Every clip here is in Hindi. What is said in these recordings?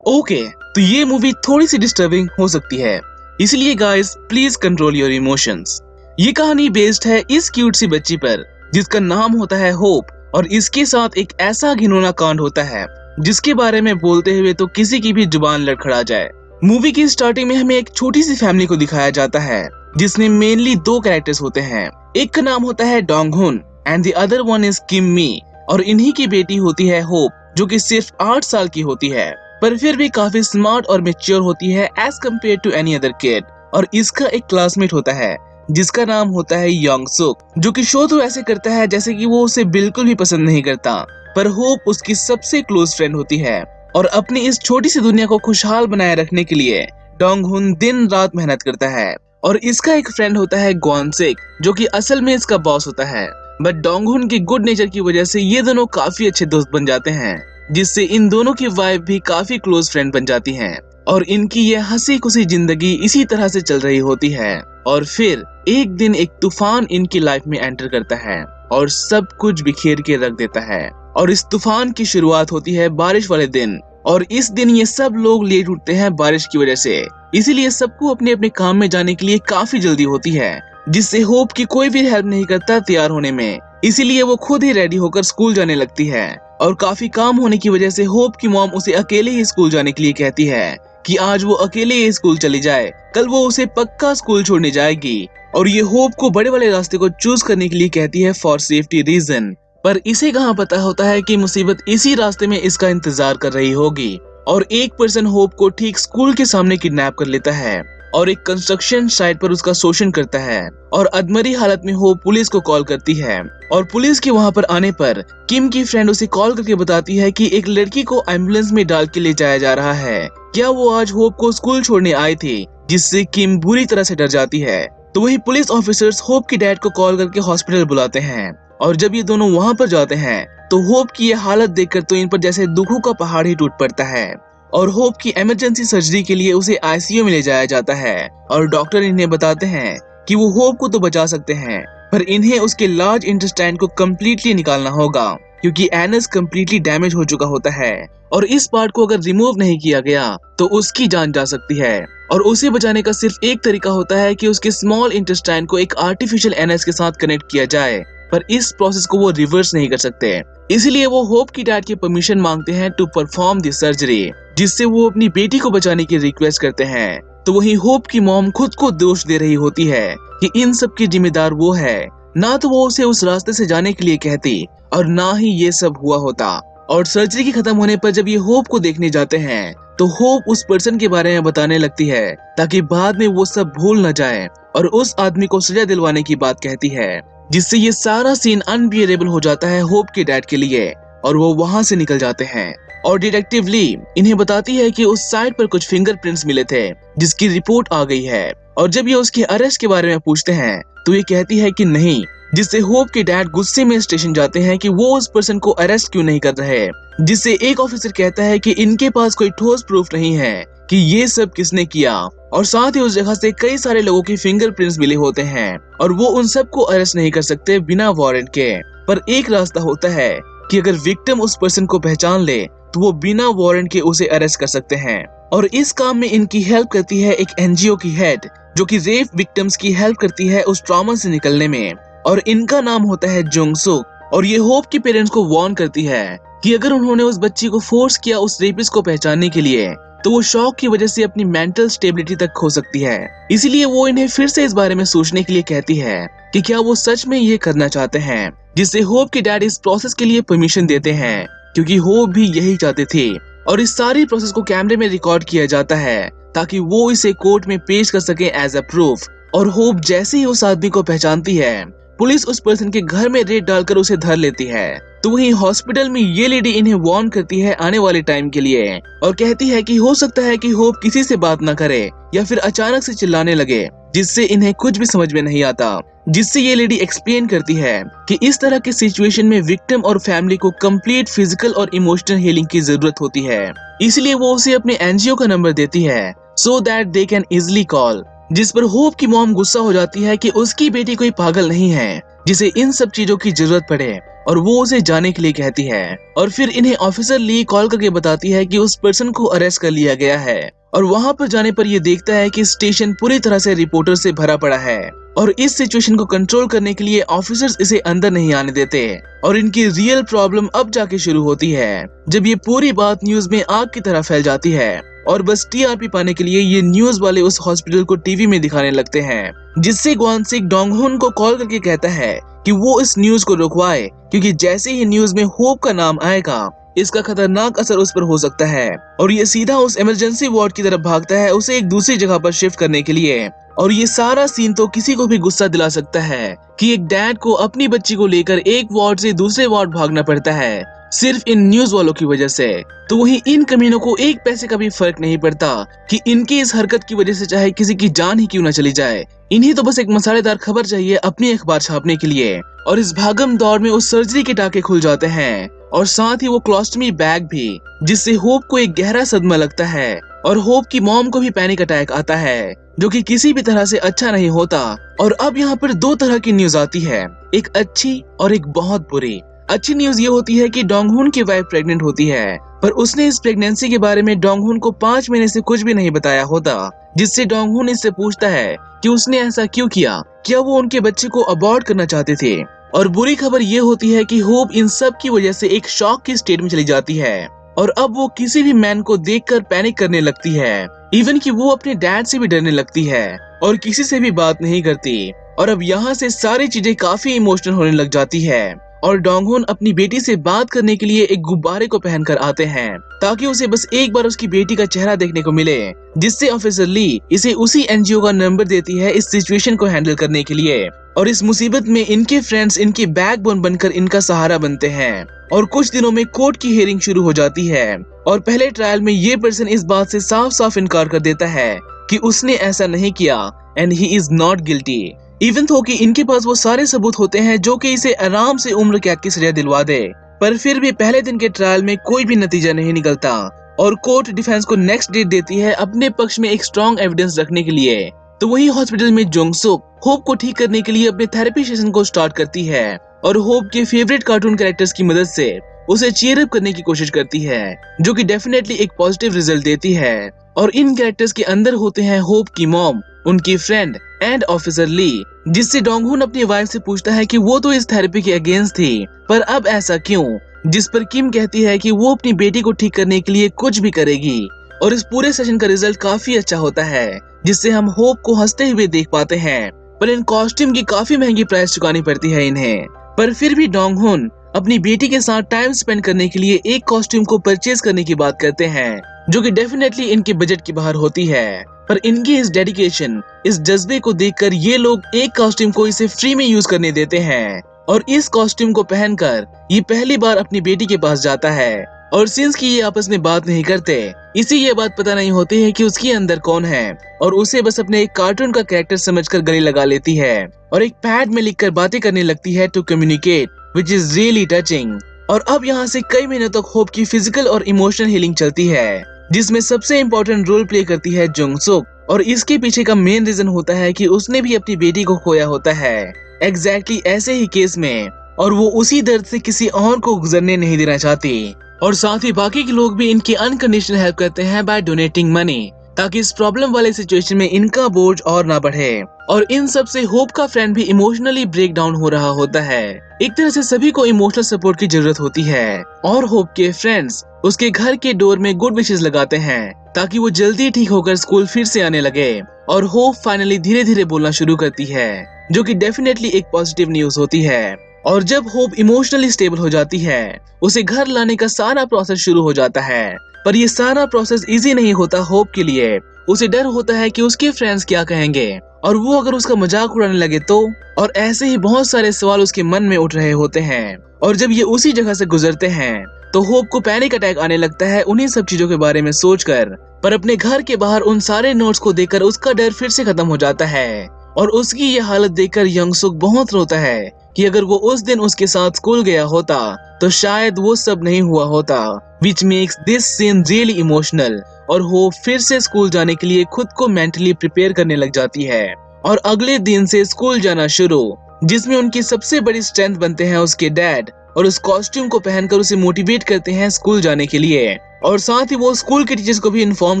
ओके, तो ये मूवी थोड़ी सी डिस्टर्बिंग हो सकती है, इसलिए guys please control your emotions. ये कहानी बेस्ड है इस क्यूट सी बच्ची पर जिसका नाम होता है होप, और इसके साथ एक ऐसा घिनौना कांड होता है जिसके बारे में बोलते हुए तो किसी की भी जुबान लड़खड़ा जाए। मूवी की स्टार्टिंग में हमें एक छोटी सी फैमिली को दिखाया जाता है जिसमें मेनली दो कैरेक्टर्स होते हैं। एक का नाम होता है Donghun and the other one is Kim Mi, और इन्हीं की बेटी होती है होप जो कि सिर्फ 8 साल की होती है, पर फिर भी काफी स्मार्ट और मेच्योर होती है as compare to any other kid. और इसका एक क्लासमेट होता है जिसका नाम होता है योंग सुक, जो कि शो तो ऐसे करता है जैसे कि वो उसे बिल्कुल भी पसंद नहीं करता, पर होप उसकी सबसे क्लोज फ्रेंड होती है। और अपनी इस छोटी सी दुनिया को खुशहाल बनाए रखने के लिए डोंगहुन दिन रात मेहनत करता है। और इसका एक फ्रेंड होता है ग्वानसिक जो कि असल में इसका बॉस होता है, बट डोंगहुन की गुड नेचर की वजह से ये दोनों काफी अच्छे दोस्त बन जाते हैं, जिससे इन दोनों की वाइफ भी काफी क्लोज फ्रेंड बन जाती हैं। और इनकी ये हंसी खुशी जिंदगी इसी तरह से चल रही होती है। और फिर एक दिन एक तूफान इनकी लाइफ में एंटर करता है और सब कुछ बिखेर के रख देता है। और इस तूफान की शुरुआत होती है बारिश वाले दिन, और इस दिन ये सब लोग लेट उठते हैं बारिश की वजह से, इसीलिए सबको अपने अपने काम में जाने के लिए काफी जल्दी होती है, जिससे होप की कोई भी हेल्प नहीं करता तैयार होने में। इसीलिए वो खुद ही रेडी होकर स्कूल जाने लगती है। और काफी काम होने की वजह से होप की मॉम उसे अकेले ही स्कूल जाने के लिए कहती है कि आज वो अकेले ही स्कूल चली जाए, कल वो उसे पक्का स्कूल छोड़ने जाएगी। और ये होप को बड़े वाले रास्ते को चूज करने के लिए कहती है फॉर सेफ्टी रीजन, पर इसे कहाँ पता होता है कि मुसीबत इसी रास्ते में इसका इंतजार कर रही होगी। और एक पर्सन होप को ठीक स्कूल के सामने किडनैप कर लेता है और एक कंस्ट्रक्शन साइट पर उसका शोषण करता है। और अधमरी हालत में होप पुलिस को कॉल करती है, और पुलिस के वहां पर आने पर किम की फ्रेंड उसे कॉल करके बताती है कि एक लड़की को एम्बुलेंस में डाल के ले जाया जा रहा है। क्या वो आज होप को स्कूल छोड़ने आई थी, जिससे किम बुरी तरह से डर जाती है। तो वही पुलिस ऑफिसर्स होप के डैड को कॉल करके हॉस्पिटल बुलाते हैं, और जब ये दोनों वहां पर जाते हैं तो होप की ये हालत देखकर तो इन पर जैसे दुखों का पहाड़ ही टूट पड़ता है। और होप की इमरजेंसी सर्जरी के लिए उसे आईसीयू में ले जाया जाता है, और डॉक्टर इन्हें बताते हैं कि वो होप को तो बचा सकते हैं, पर इन्हें उसके लार्ज इंटेस्टाइन को कम्प्लीटली निकालना होगा क्योंकि एनस कम्प्लीटली डैमेज हो चुका होता है, और इस पार्ट को अगर रिमूव नहीं किया गया तो उसकी जान जा सकती है। और उसे बचाने का सिर्फ एक तरीका होता है कि उसके स्मॉल इंटेस्टाइन को एक आर्टिफिशियल एनस के साथ कनेक्ट किया जाए, पर इस प्रोसेस को वो रिवर्स नहीं कर सकते। इसलिए वो होप की डैड की परमिशन मांगते हैं टू परफॉर्म द सर्जरी, जिससे वो अपनी बेटी को बचाने की रिक्वेस्ट करते हैं। तो वहीं होप की मॉम खुद को दोष दे रही होती है कि इन सब की जिम्मेदार वो है, ना तो वो उसे उस रास्ते से जाने के लिए कहती और ना ही ये सब हुआ होता। और सर्जरी के खत्म होने पर जब ये होप को देखने जाते हैं तो होप उस पर्सन के बारे में बताने लगती है ताकि बाद में वो सब भूल न जाए, और उस आदमी को सजा दिलवाने की बात कहती है, जिससे ये सारा सीन अनबियरेबल हो जाता है होप के डैड के लिए, और वो वहां से निकल जाते हैं। और डिटेक्टिव ली इन्हें बताती है कि उस साइट पर कुछ फिंगरप्रिंट्स मिले थे जिसकी रिपोर्ट आ गई है, और जब ये उसके अरेस्ट के बारे में पूछते हैं तो ये कहती है कि नहीं, जिससे होप के डैड गुस्से में स्टेशन जाते हैं कि वो उस पर्सन को अरेस्ट क्यों नहीं कर रहे, जिससे एक ऑफिसर कहता है कि इनके पास कोई ठोस प्रूफ नहीं है कि ये सब किसने किया, और साथ ही उस जगह से कई सारे लोगों की फिंगरप्रिंट्स मिले होते हैं और वो उन सबको अरेस्ट नहीं कर सकते बिना वारंट के। पर एक रास्ता होता है कि अगर विक्टिम उस पर्सन को पहचान ले तो वो बिना वारंट के उसे अरेस्ट कर सकते हैं। और इस काम में इनकी हेल्प करती है एक एनजीओ की हेड जो कि रेप विक्टिम्स की हेल्प करती है उस ट्रॉमा से निकलने में, और इनका नाम होता है जोंग सुक। और ये होप के पेरेंट्स को वार्न करती है कि अगर उन्होंने उस बच्ची को फोर्स किया उस रेपिस्ट को पहचानने के लिए तो वो शॉक की वजह से अपनी मेंटल स्टेबिलिटी तक खो सकती है। इसीलिए वो इन्हें फिर से इस बारे में सोचने के लिए कहती है कि क्या वो सच में ये करना चाहते हैं, जिससे होप के डैड इस प्रोसेस के लिए परमिशन देते हैं क्योंकि होप भी यही चाहते थे। और इस सारी प्रोसेस को कैमरे में रिकॉर्ड किया जाता है ताकि वो इसे कोर्ट में पेश कर सके एज अ प्रूफ। और होप जैसे ही उस आदमी को पहचानती है पुलिस उस पर्सन के घर में रेड डालकर उसे धर लेती है। तो वहीं हॉस्पिटल में ये लेडी इन्हें वार्न करती है आने वाले टाइम के लिए, और कहती है कि हो सकता है कि होप किसी से बात ना करे या फिर अचानक से चिल्लाने लगे, जिससे इन्हें कुछ भी समझ में नहीं आता। जिससे ये लेडी एक्सप्लेन करती है कि इस तरह के सिचुएशन में विक्टिम और फैमिली को कंप्लीट फिजिकल और इमोशनल हीलिंग की जरूरत होती है, इसलिए वो उसे अपने एनजीओ का नंबर देती है so that they can easily call. जिस पर होप की मॉम गुस्सा हो जाती है कि उसकी बेटी कोई पागल नहीं है जिसे इन सब चीजों की जरूरत पड़े, और वो उसे जाने के लिए कहती है और फिर इन्हें ऑफिसर ली कॉल करके बताती है कि उस पर्सन को अरेस्ट कर लिया गया है। और वहां पर जाने पर ये देखता है कि स्टेशन पूरी तरह से रिपोर्टर से भरा पड़ा है और इस सिचुएशन को कंट्रोल करने के लिए ऑफिसर्स इसे अंदर नहीं आने देते। और इनकी रियल प्रॉब्लम अब जाके शुरू होती है जब ये पूरी बात न्यूज में आग की तरह फैल जाती है और बस टीआरपी पाने के लिए ये न्यूज वाले उस हॉस्पिटल को टीवी में दिखाने लगते हैं, जिससे ग्वानसिक डोंगहुन को कॉल करके कहता है कि वो इस न्यूज को रुकवाए, क्योंकि जैसे ही न्यूज में होप का नाम आएगा इसका खतरनाक असर उस पर हो सकता है। और ये सीधा उस इमरजेंसी वार्ड की तरफ भागता है उसे एक दूसरी जगह पर शिफ्ट करने के लिए। और ये सारा सीन तो किसी को भी गुस्सा दिला सकता है कि एक डैड को अपनी बच्ची को लेकर एक वार्ड से दूसरे वार्ड भागना पड़ता है सिर्फ इन न्यूज वालों की वजह से। तो वहीं इन कमीनों को एक पैसे का भी फर्क नहीं पड़ता कि इनकी इस हरकत की वजह से चाहे किसी की जान ही क्यों न चली जाए, इन्हें तो बस एक मसालेदार खबर चाहिए अपनी अखबार छापने के लिए। और इस भागम दौड़ में उस सर्जरी के टाके खुल जाते हैं और साथ ही वो क्लोस्टमी बैग भी, जिससे होप को एक गहरा सदमा लगता है और होप की मॉम को भी पैनिक अटैक आता है, जो कि किसी भी तरह से अच्छा नहीं होता। और अब यहाँ पर दो तरह की न्यूज आती है, एक अच्छी और एक बहुत बुरी। अच्छी न्यूज ये होती है कि डोंगहुन की वाइफ प्रेग्नेंट होती है, पर उसने इस प्रेगनेंसी के बारे में डोंगहुन को 5 महीने से कुछ भी नहीं बताया होता, जिससे डोंगहुन इससे पूछता है कि उसने ऐसा क्यों किया, क्या वो उनके बच्चे को अबॉर्ट करना चाहते थे। और बुरी खबर ये होती है कि होप इन सब की वजह से एक शॉक की स्टेट में चली जाती है और अब वो किसी भी मैन को देखकर पैनिक करने लगती है, इवन कि वो अपने डैड से भी डरने लगती है और किसी से भी बात नहीं करती। और अब यहाँ से सारी चीजें काफी इमोशनल होने लग जाती है और डोंगहुन अपनी बेटी से बात करने के लिए एक गुब्बारे को पहनकर आते हैं ताकि उसे बस एक बार उसकी बेटी का चेहरा देखने को मिले, जिससे ऑफिसर ली इसे उसी एनजीओ का नंबर देती है इस सिचुएशन को हैंडल करने के लिए। और इस मुसीबत में इनके फ्रेंड्स इनके बैकबोन बनकर इनका सहारा बनते हैं। और कुछ दिनों में कोर्ट की हियरिंग शुरू हो जाती है और पहले ट्रायल में ये पर्सन इस बात से साफ साफ इनकार कर देता है कि उसने ऐसा नहीं किया and he is not guilty, even थो कि इनके पास वो सारे सबूत होते हैं जो कि इसे आराम से उम्र कैद की सजा दिलवा दे। पर फिर भी पहले दिन के ट्रायल में कोई भी नतीजा नहीं निकलता और कोर्ट डिफेंस को नेक्स्ट डेट देती है अपने पक्ष में एक स्ट्रॉन्ग एविडेंस रखने के लिए। तो वही हॉस्पिटल में जोंगसुक होप को ठीक करने के लिए अपने थेरेपी सेशन को स्टार्ट करती है और होप के फेवरेट कार्टून कैरेक्टर्स की मदद से उसे चीयर अप करने की कोशिश करती है, जो कि डेफिनेटली एक पॉजिटिव रिजल्ट देती है। और इन कैरेक्टर्स के अंदर होते हैं होप की मॉम, उनकी फ्रेंड एंड ऑफिसर ली, जिससे डोंगहुन अपनी वाइफ से पूछता है कि वो तो इस थेरेपी के अगेंस्ट थी, पर अब ऐसा क्यों, जिस पर किम कहती है कि वो अपनी बेटी को ठीक करने के लिए कुछ भी करेगी। और इस पूरे सेशन का रिजल्ट काफी अच्छा होता है, जिससे हम होप को हंसते हुए देख पाते हैं। पर इन कॉस्ट्यूम की काफी महंगी प्राइस चुकानी पड़ती है इन्हें, पर फिर भी डोंगहुन अपनी बेटी के साथ टाइम स्पेंड करने के लिए एक कॉस्ट्यूम को परचेज करने की बात करते हैं, जो कि डेफिनेटली इनके बजट की बाहर होती है। पर इनकी इस डेडिकेशन, इस जज्बे को देखकर ये लोग एक कॉस्ट्यूम को इसे फ्री में यूज करने देते हैं और इस कॉस्ट्यूम को पहनकर ये पहली बार अपनी बेटी के पास जाता है। और सिंस कि ये आपस में बात नहीं करते, इसे ये बात पता नहीं होती है कि उसके अंदर कौन है और उसे बस अपने एक कार्टून का कैरेक्टर समझकर गले लगा लेती है और एक पैड में लिखकर बातें करने लगती है to communicate, which is really touching. और अब यहाँ से कई महीनों तक होप की फिजिकल और इमोशनल हीलिंग चलती है, जिसमें सबसे इम्पोर्टेंट रोल प्ले करती है जोंगसुक। और इसके पीछे का मेन रीजन होता है कि उसने भी अपनी बेटी को खोया होता है एग्जैक्टली ऐसे ही केस में, और वो उसी दर्द से किसी और को गुजरने नहीं देना चाहती। और साथ ही बाकी के लोग भी इनकी अनकंडीशनल हेल्प करते हैं बाय डोनेटिंग मनी, ताकि इस प्रॉब्लम वाले सिचुएशन में इनका बोझ और ना बढ़े। और इन सब से होप का फ्रेंड भी इमोशनली ब्रेक डाउन हो रहा होता है। एक तरह से सभी को इमोशनल सपोर्ट की जरूरत होती है और होप के फ्रेंड्स उसके घर के डोर में गुड विशेस लगाते हैं ताकि वो जल्दी ठीक होकर स्कूल फिर से आने लगे। और होप फाइनली धीरे धीरे बोलना शुरू करती है, जो कि डेफिनेटली एक पॉजिटिव न्यूज होती है। और जब होप इमोशनली स्टेबल हो जाती है, उसे घर लाने का सारा प्रोसेस शुरू हो जाता है। पर ये सारा प्रोसेस इजी नहीं होता होप के लिए। उसे डर होता है कि उसके फ्रेंड्स क्या कहेंगे और वो अगर उसका मजाक उड़ाने लगे तो, और ऐसे ही बहुत सारे सवाल उसके मन में उठ रहे होते हैं। और जब ये उसी जगह से गुजरते हैं तो होप को पैनिक अटैक आने लगता है उन्हीं सब चीजों के बारे में सोचकर। पर अपने घर के बाहर उन सारे नोट्स को देखकर उसका डर फिर से खत्म हो जाता है और उसकी ये हालत देखकर यंगसुक बहुत रोता है कि अगर वो उस दिन उसके साथ स्कूल गया होता तो शायद वो सब नहीं हुआ होता, which makes this scene really emotional। और वो फिर से स्कूल जाने के लिए खुद को मेंटली प्रिपेयर करने लग जाती है और अगले दिन से स्कूल जाना शुरू, जिसमें उनकी सबसे बड़ी स्ट्रेंथ बनते हैं उसके डैड और उस कॉस्ट्यूम को पहनकर उसे मोटिवेट करते हैं स्कूल जाने के लिए। और साथ ही वो स्कूल के टीचर्स को भी इन्फॉर्म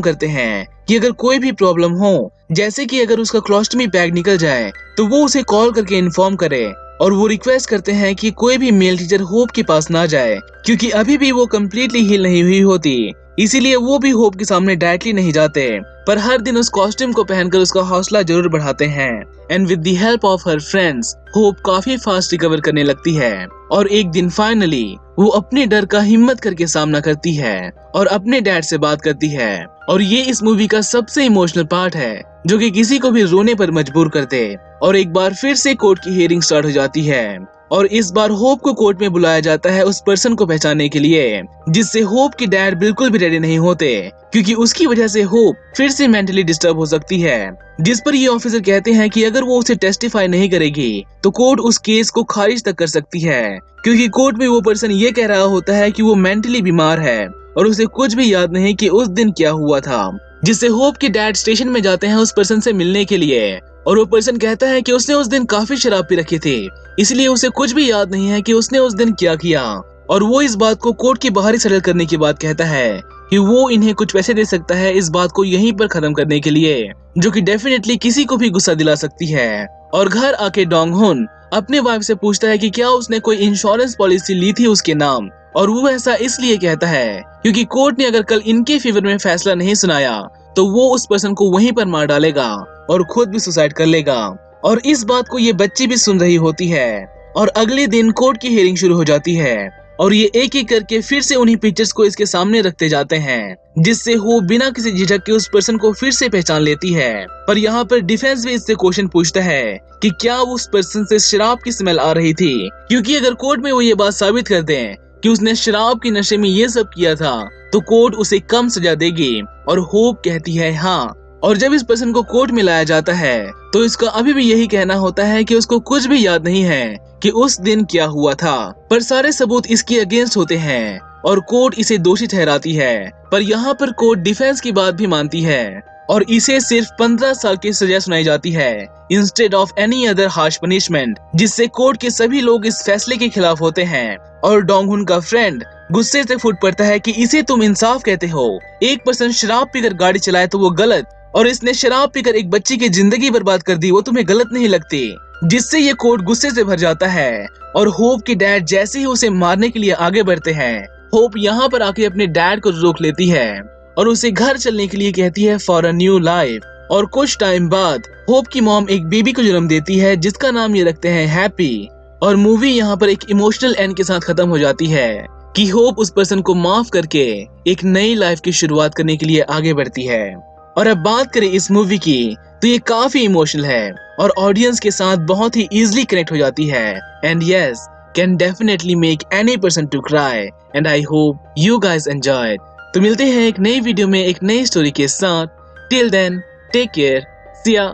करते हैं कि अगर कोई भी प्रॉब्लम हो, जैसे कि अगर उसका क्लोस्टमी बैग निकल जाए, तो वो उसे कॉल करके इन्फॉर्म करे। और वो रिक्वेस्ट करते हैं कि कोई भी मेल टीचर होप के पास ना जाए, क्योंकि अभी भी वो कम्प्लीटली हील नहीं हुई होती, इसीलिए वो भी होप के सामने डायरेक्टली नहीं जाते, पर हर दिन उस कॉस्ट्यूम को पहनकर उसका हौसला जरूर बढ़ाते हैं। And with the help of her friends, hope काफी फास्ट रिकवर करने लगती है और एक दिन फाइनली वो अपने डर का हिम्मत करके सामना करती है और अपने डैड से बात करती है। और ये इस मूवी का सबसे इमोशनल पार्ट है, जो कि किसी को भी रोने पर मजबूर कर दे। और एक बार फिर से कोर्ट की हियरिंग स्टार्ट हो जाती है और इस बार होप को कोर्ट में बुलाया जाता है उस पर्सन को पहचानने के लिए, जिससे होप के डैड बिल्कुल भी रेडी नहीं होते, क्योंकि उसकी वजह से होप फिर से मेंटली डिस्टर्ब हो सकती है। जिस पर ये ऑफिसर कहते हैं कि अगर वो उसे टेस्टिफाई नहीं करेगी तो कोर्ट उस केस को खारिज तक कर सकती है, क्योंकि कोर्ट में वो पर्सन ये कह रहा होता है कि वो मेंटली बीमार है और उसे कुछ भी याद नहीं कि उस दिन क्या हुआ था। जिससे होप के डैड स्टेशन में जाते हैं उस पर्सन से मिलने के लिए और वो पर्सन कहता है कि उसने उस दिन काफी शराब पी रखी थी, इसलिए उसे कुछ भी याद नहीं है कि उसने उस दिन क्या किया। और वो इस बात को कोर्ट के बाहर ही सेटल करने की बात कहता है कि वो इन्हें कुछ पैसे दे सकता है इस बात को यहीं पर खत्म करने के लिए, जो कि डेफिनेटली किसी को भी गुस्सा दिला सकती है। और घर आके डोंग हुन अपने वाइफ से पूछता है कि क्या उसने कोई इंश्योरेंस पॉलिसी ली थी उसके नाम, और वो ऐसा इसलिए कहता है क्योंकि कोर्ट ने अगर कल इनके फेवर में फैसला नहीं सुनाया तो वो उस पर्सन को वहीं पर मार डालेगा और खुद भी सुसाइड कर लेगा। और इस बात को ये बच्ची भी सुन रही होती है और अगले दिन कोर्ट की हियरिंग शुरू हो जाती है और ये एक एक करके फिर से उन्हीं पिक्चर्स को इसके सामने रखते जाते हैं, जिससे वो बिना किसी झिझक के उस पर्सन को फिर से पहचान लेती है। पर यहाँ पर डिफेंस भी इससे क्वेश्चन पूछता है कि क्या उस पर्सन से शराब की स्मेल आ रही थी, क्योंकि अगर कोर्ट में वो ये बात साबित कर दें कि उसने शराब के नशे में ये सब किया था तो कोर्ट उसे कम सजा देगी। और होप कहती है हाँ। और जब इस पर्सन को कोर्ट में लाया जाता है तो इसका अभी भी यही कहना होता है कि उसको कुछ भी याद नहीं है कि उस दिन क्या हुआ था, पर सारे सबूत इसके अगेंस्ट होते हैं और कोर्ट इसे दोषी ठहराती है। पर यहाँ पर कोर्ट डिफेंस की बात भी मानती है और इसे सिर्फ 15 साल की सजा सुनाई जाती है instead of any other harsh punishment, जिससे कोर्ट के सभी लोग इस फैसले के खिलाफ होते हैं। और डोंग हुन का फ्रेंड गुस्से से फूट पड़ता है कि इसे तुम इंसाफ कहते हो, एक पर्सन शराब पीकर गाड़ी चलाए तो वो गलत, और इसने शराब पीकर एक बच्ची की जिंदगी बर्बाद कर दी, वो तुम्हें गलत नहीं लगती। जिससे ये कोर्ट गुस्से से भर जाता है और होप के डैड जैसे ही उसे मारने के लिए आगे बढ़ते हैं, होप यहाँ पर आके अपने डैड को रोक लेती है और उसे घर चलने के लिए कहती है फॉर अ न्यू लाइफ। और कुछ टाइम बाद होप की मॉम एक बेबी को जन्म देती है जिसका नाम ये रखते हैं हैप्पी। और मूवी यहाँ पर एक इमोशनल एंड के साथ खत्म हो जाती है कि होप उस पर्सन को माफ करके एक नई लाइफ की शुरुआत करने के लिए आगे बढ़ती है। और अब बात करें इस मूवी की तो ये काफी इमोशनल है और ऑडियंस के साथ बहुत ही इजीली कनेक्ट हो जाती है and yes can definitely make any person to cry and I hope you guys enjoyed. तो मिलते हैं एक नई वीडियो में एक नई स्टोरी के साथ। टिल देन टेक केयर, सी या।